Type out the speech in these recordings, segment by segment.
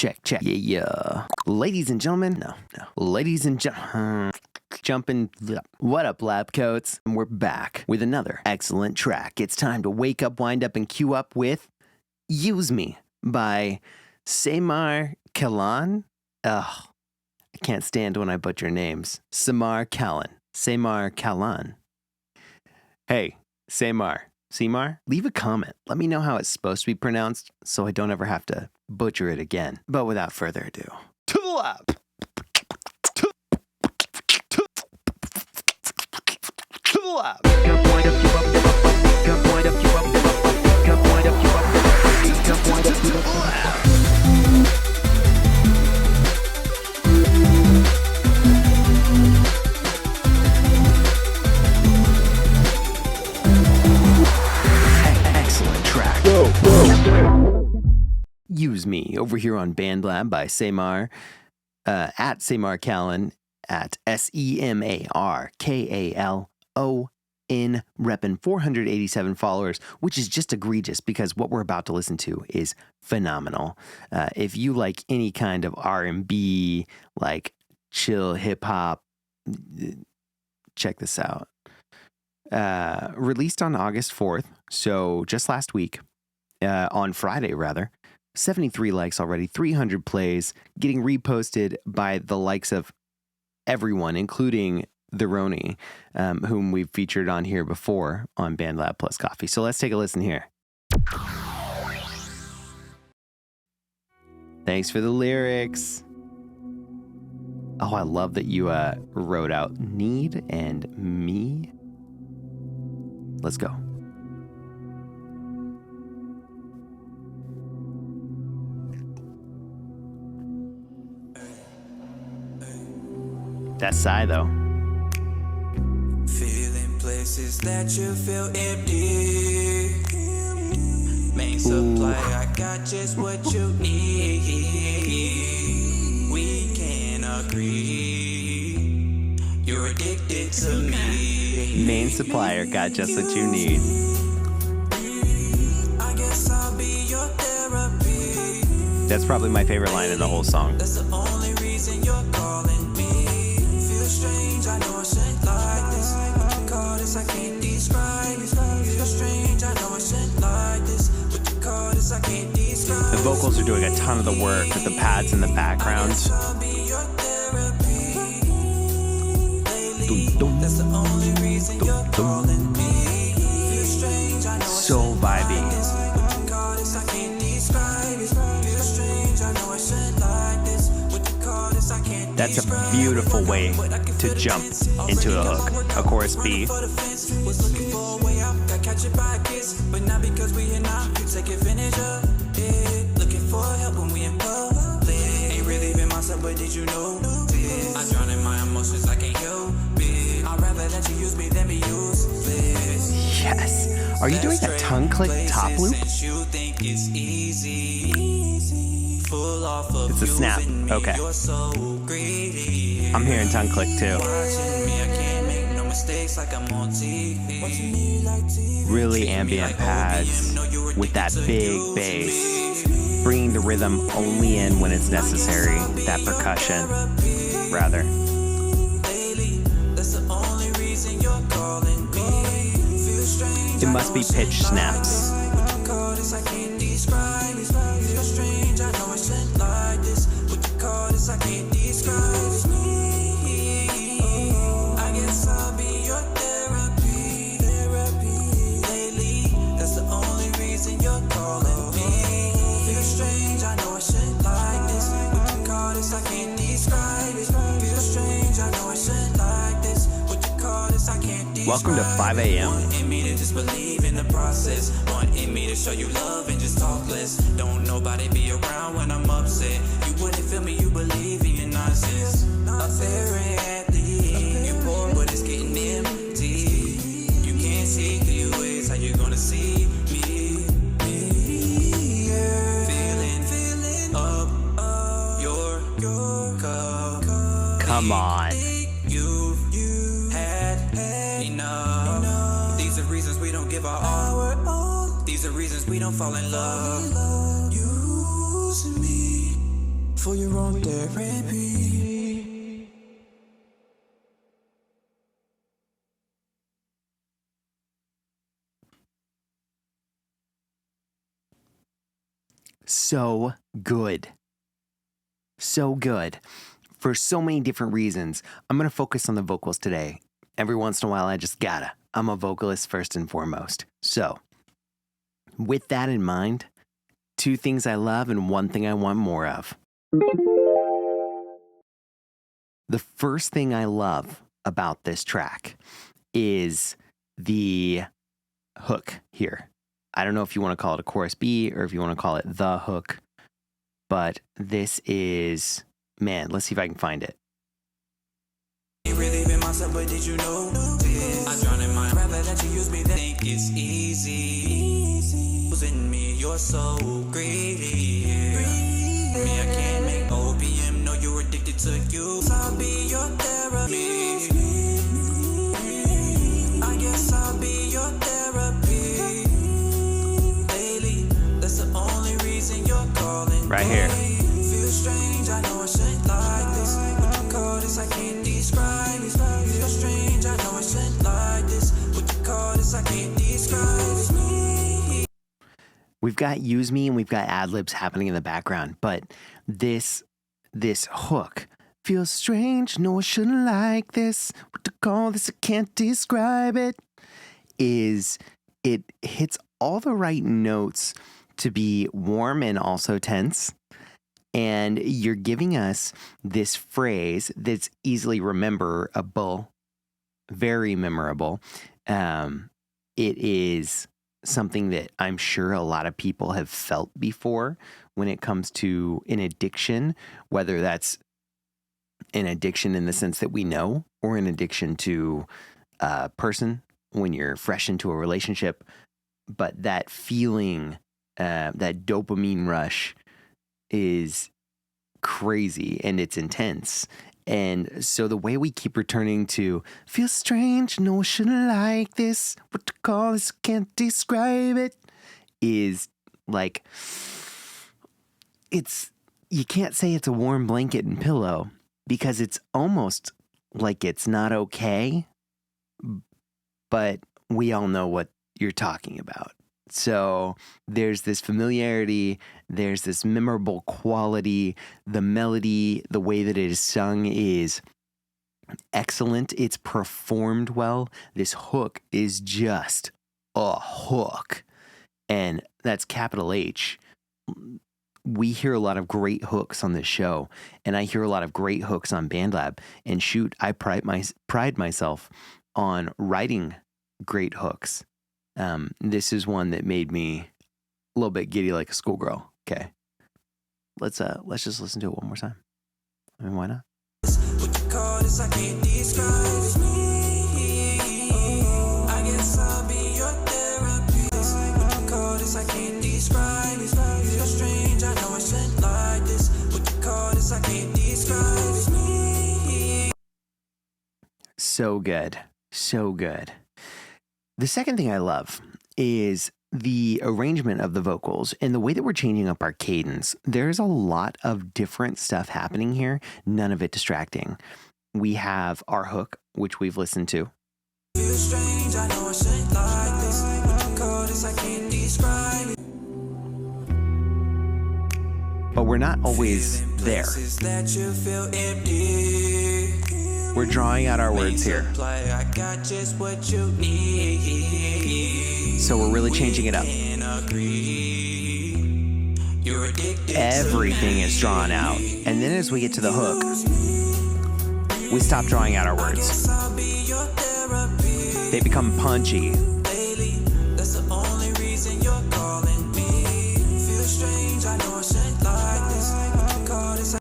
check. Yeah. Ladies and gentlemen, no. Ladies and jumping. What up, lab coats? We're back with another excellent track. It's time to wake up, wind up, and cue up with Use Me by SEMAR, KALON. Ugh, I can't stand when I butcher names. SEMAR, KALON. Hey, SEMAR, leave a comment. Let me know how it's supposed to be pronounced so I don't ever have to butcher it again. But without further ado, to the lab. To the lab. Excellent track. Use Me over here on BandLab by SEMAR, at SEMAR KALON, at SEMAR KALON, reppin' 487 followers, which is just egregious because what we're about to listen to is phenomenal. If you like any kind of R&B, like chill hip hop, check this out. Released on August 4th, so just last week, on Friday rather. 73 likes already, 300 plays, getting reposted by the likes of everyone, including the Roni, whom we've featured on here before on BandLab Plus Coffee. So let's take a listen here. Thanks for the lyrics. Oh, I love that you wrote out need and me. Let's go. That's Psy though. Feeling places that you feel empty. Main supply, I got just what you need. We can agree. You're addicted to me. Main supplier got just what you need. I guess I'll be your therapy. That's probably my favorite line in the whole song. That's the only reason you're calling me. Feel strange, I know I shouldn't like this. What you call this, I can't describe it. Feel strange, I know I shouldn't like this. What you call this, I can't describe it. The vocals are doing a ton of the work with the pads in the background. I'll be your therapy. That's the only reason you're calling me. Feel strange, I know I So vibey. what you call this, I can't describe it. Feel strange, I know I shouldn't like this. What you call this, I can't That's a beautiful way to jump into a hook. A chorus B. was looking for a way out, got captured by a kiss, but not because we in out, you take advantage of it. Looking for help when we in public. Ain't really been myself, but did you know this? I drown in my emotions, I can't help it. I'd rather let you use me than be useless. Yes. Are you doing that tongue click top loop? Since you think it's easy, full off of It's a snap. using me, Okay. you're so greedy. I'm hearing tongue click too. Watching me, I can't make no mistakes like I'm on TV. Watching me like TV. Really ambient pads with that big bass. Bringing the rhythm only in when it's necessary. That percussion, rather. That's the only reason you're calling me. Feel strange, It must be pitch snaps. what you call this, I can't describe it. Feel strange, I know I shouldn't like this. What you call this, I can't describe it. I guess I'll be your therapy. Lately, that's the only reason you're calling me. Feel strange, I know I shouldn't like this. What you call this, I can't describe it. Feel strange, I know I shouldn't like this. What you call this, I can't describe it. Welcome to 5 a.m. Wanting me to just believe in the process. Wanting me to show you love and just talk less. Don't nobody be around when I'm upset. You wouldn't feel me, you believe in your nonsense. Apparently, you poor, but it's getting empty. You can't see through your ways, how you gonna see me? Feeling up your cup. Come on. You've had enough. These are reasons we don't give our all. These are reasons we don't fall in love. Use me. for your own therapy. So good. So good. For so many different reasons. I'm going to focus on the vocals today. Every once in a while, I just gotta. I'm a vocalist first and foremost. So, with that in mind, 2 things I love and 1 thing I want more of. The first thing I love about this track is the hook here. I don't know if you want to call it a chorus B or if you want to call it the hook, but this is, man, let's see if I can find it. Ain't really been myself, but did you know this? I drown in my rapper that you use me, that think it's easy. Losing me, you're so greedy. Me, I can't make opium, know you're addicted to you. I'll be your therapy. I guess I'll be your therapy. Lately, that's the only reason you're calling. Right here. Feel strange, I know I shouldn't like this. What you call this, I can't describe it. Feel strange, I know I shouldn't like this. What you call this, I can't describe me. We've got use me and we've got ad-libs happening in the background, but this hook feels strange, no I shouldn't like this, what to call this, I can't describe it, it hits all the right notes to be warm and also tense, and you're giving us this phrase that's easily rememberable, very memorable. It is something that I'm sure a lot of people have felt before when it comes to an addiction, whether that's an addiction in the sense that we know, or an addiction to a person when you're fresh into a relationship. But that feeling, that dopamine rush is crazy and it's intense. And so the way we keep returning to feel strange, no I shouldn't like this, what to call this, can't describe it, is like, you can't say it's a warm blanket and pillow because it's almost like it's not okay, but we all know what you're talking about. So there's this familiarity, there's this memorable quality, the melody, the way that it is sung is excellent. It's performed well. This hook is just a hook, and that's capital H. We hear a lot of great hooks on this show, and I hear a lot of great hooks on BandLab, and shoot, I pride myself on writing great hooks. This is one that made me a little bit giddy like a schoolgirl. Okay. Let's just listen to it one more time. I mean, why not? What you call this, I can't describe me. I guess I'll be your therapist. What you call this, I can't describe it. Feel strange, I know I shouldn't like this. What you call this, I can't describe me. So good. So good. The second thing I love is the arrangement of the vocals and the way that we're changing up our cadence. There's a lot of different stuff happening here, none of it distracting. We have our hook, which we've listened to. Feel strange, I know I shouldn't like this. What you call this, I can't describe it. But we're not always there. That you feel empty. We're drawing out our words here. I got just what you need. So we're really changing it up. You're addicted. Everything is drawn out. And then as we get to the hook, we stop drawing out our words. They become punchy. That's the only reason you're calling me. Feel strange, I know I shouldn't like this. What you call this?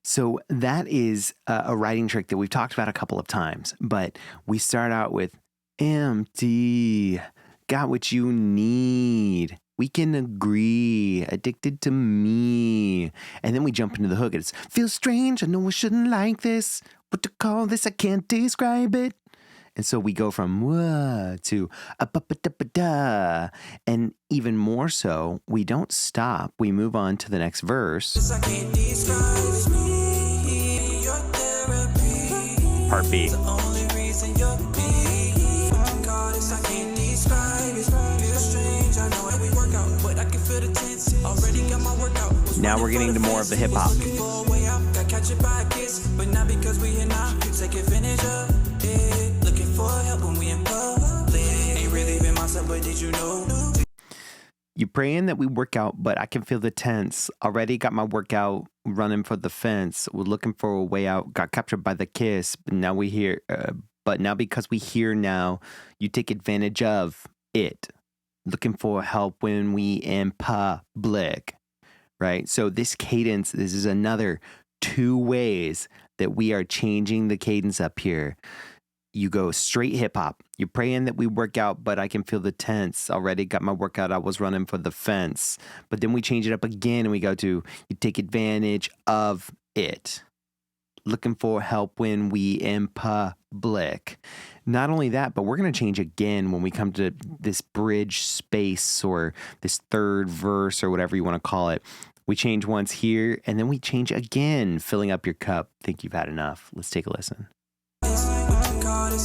So that is a writing trick that we've talked about a couple of times, but we start out with empty, got what you need, we can agree, addicted to me. And then we jump into the hook. It's feel strange, I know I shouldn't like this, what to call this, I can't describe it. And so we go from wah to da, and even more so, we don't stop. We move on to the next verse. I can't describe part B. The only reason you're me. What you call this, I can't describe it. Feel strange, I know how we work out, but I can feel the tense. Already got my workout. Now we're getting to more of the hip hop. Looking for a way out, got catch it by a kiss, but not because we here now. You take advantage of it. Looking for help when we in public. Ain't really been myself, but did you know? You praying that we work out, but I can feel the tense. Already got my workout, running for the fence. We're looking for a way out. Got captured by the kiss, but now we here. But now because we here now, you take advantage of it. Looking for help when we in public, right? So this cadence, this is another 2 ways that we are changing the cadence up here. You go straight hip hop. You're praying that we work out, but I can feel the tense. Already got my workout. I was running for the fence. But then we change it up again and we go to, you take advantage of it. Looking for help when we in public. Not only that, but we're going to change again when we come to this bridge space or this third verse or whatever you want to call it. We change once here and then we change again, filling up your cup. Think you've had enough. Let's take a listen.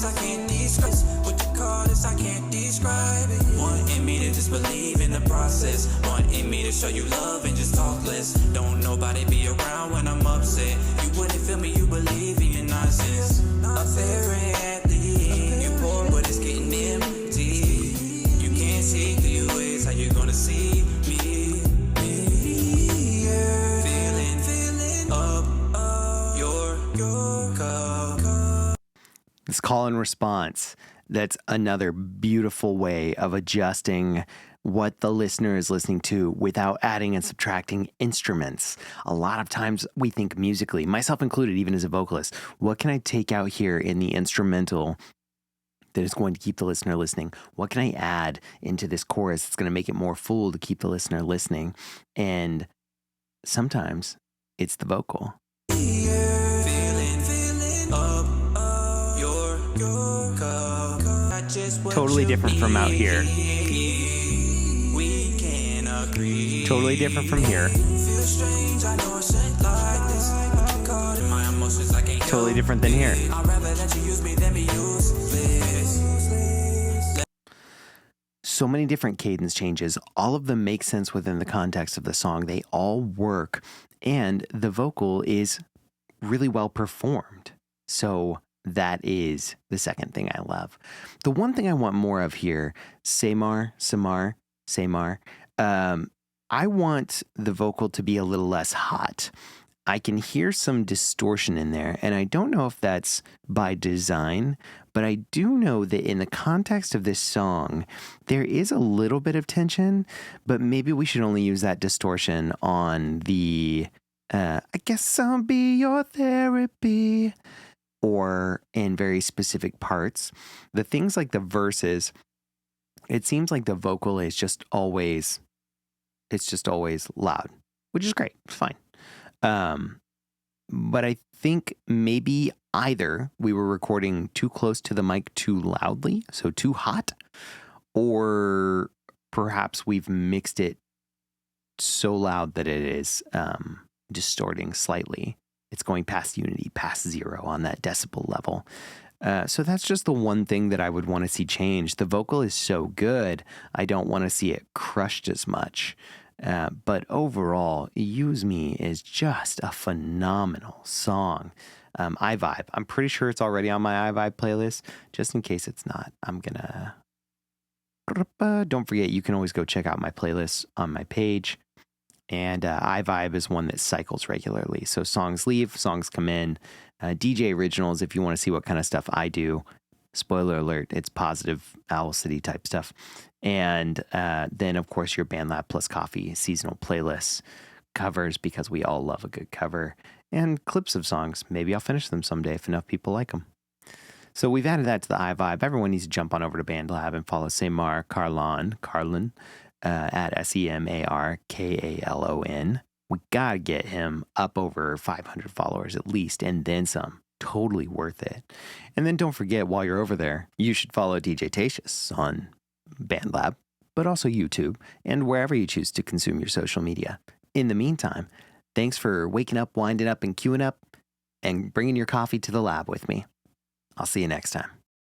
I can't describe what you call this, I can't describe it. Wanting me to just believe in the process. Wanting me to show you love and just talk less. Don't nobody be around when I'm upset. You wouldn't feel me, you believe in your nonsense. Apparently, you poor, but it's getting empty. You can't see through your ways, how you gonna see me? Feeling up your cup. This call and response, that's another beautiful way of adjusting what the listener is listening to without adding and subtracting instruments. A lot of times we think musically, myself included, even as a vocalist, what can I take out here in the instrumental that is going to keep the listener listening? What can I add into this chorus that's going to make it more full to keep the listener listening? And sometimes it's the vocal. Totally different from out here. Totally different from here. Totally different than here. So many different cadence changes. All of them make sense within the context of the song. They all work. And the vocal is really well performed. So that is the second thing I love. The one thing I want more of here, SEMAR. I want the vocal to be a little less hot. I can hear some distortion in there, and I don't know if that's by design, but I do know that in the context of this song, there is a little bit of tension, but maybe we should only use that distortion on the, I guess I'll be your therapy, or in very specific parts. The things like the verses, it seems like the vocal is just always loud, which is great. It's fine. But I think maybe either we were recording too close to the mic too loudly, so too hot, or perhaps we've mixed it so loud that it is distorting slightly. It's going past unity, past 0 on that decibel level. So that's just the one thing that I would want to see change. The vocal is so good, I don't want to see it crushed as much. But overall, Use Me is just a phenomenal song. I Vibe. I'm pretty sure it's already on my I Vibe playlist. Just in case it's not, I'm gonna... Don't forget, you can always go check out my playlist on my page. And I Vibe is one that cycles regularly. So songs leave, songs come in. DJ Originals, if you want to see what kind of stuff I do. Spoiler alert, it's positive Owl City type stuff. And then, of course, your BandLab plus Coffee seasonal playlists, covers, because we all love a good cover, and clips of songs. Maybe I'll finish them someday if enough people like them. So we've added that to the iVibe. Everyone needs to jump on over to BandLab and follow SEMAR KALON, at SEMAR KALON. We got to get him up over 500 followers at least, and then some. Totally worth it. And then don't forget, while you're over there, you should follow DJTatious on BandLab, but also YouTube and wherever you choose to consume your social media. In the meantime, thanks for waking up, winding up, and queuing up, and bringing your coffee to the lab with me. I'll see you next time.